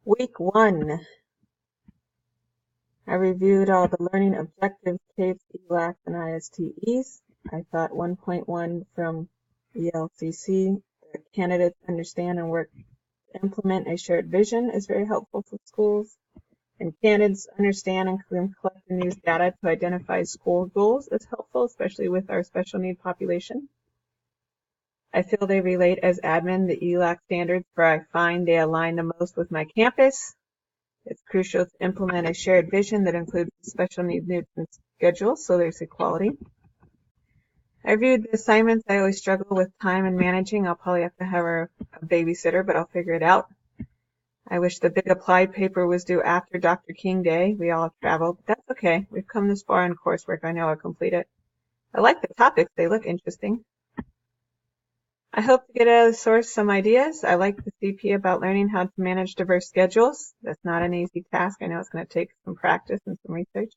Week 1, I reviewed all the learning objectives, CAPES, ELACs, and ISTEs. I thought 1.1 from ELCC, the candidates understand and work to implement a shared vision is very helpful for schools. And candidates understand and collect and use data to identify school goals is helpful, especially with our special need population. I feel they relate as admin, the ELAC standards, where I find they align the most with my campus. It's crucial to implement a shared vision that includes special needs schedule, so there's equality. I reviewed the assignments. I always struggle with time and managing. I'll probably have to have a babysitter, but I'll figure it out. I wish the big applied paper was due after Dr. King Day. We all have traveled. That's okay. We've come this far in coursework. I know I'll complete it. I like the topics. They look interesting. I hope to get out of the source some ideas. I like the CP about learning how to manage diverse schedules. That's not an easy task. I know it's going to take some practice and some research.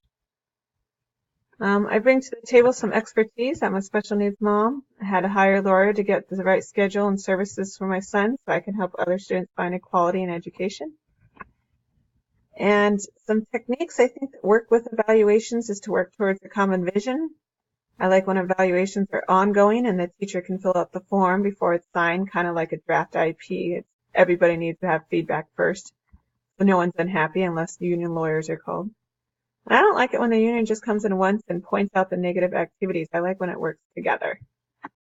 I bring to the table some expertise. I'm a special needs mom. I had to hire a lawyer to get the right schedule and services for my son so I can help other students find equality in education. And some techniques I think that work with evaluations is to work towards a common vision. I like when evaluations are ongoing and the teacher can fill out the form before it's signed, kind of like a draft IEP. Everybody needs to have feedback first, so no one's unhappy unless union lawyers are called. And I don't like it when the union just comes in once and points out the negative activities. I like when it works together.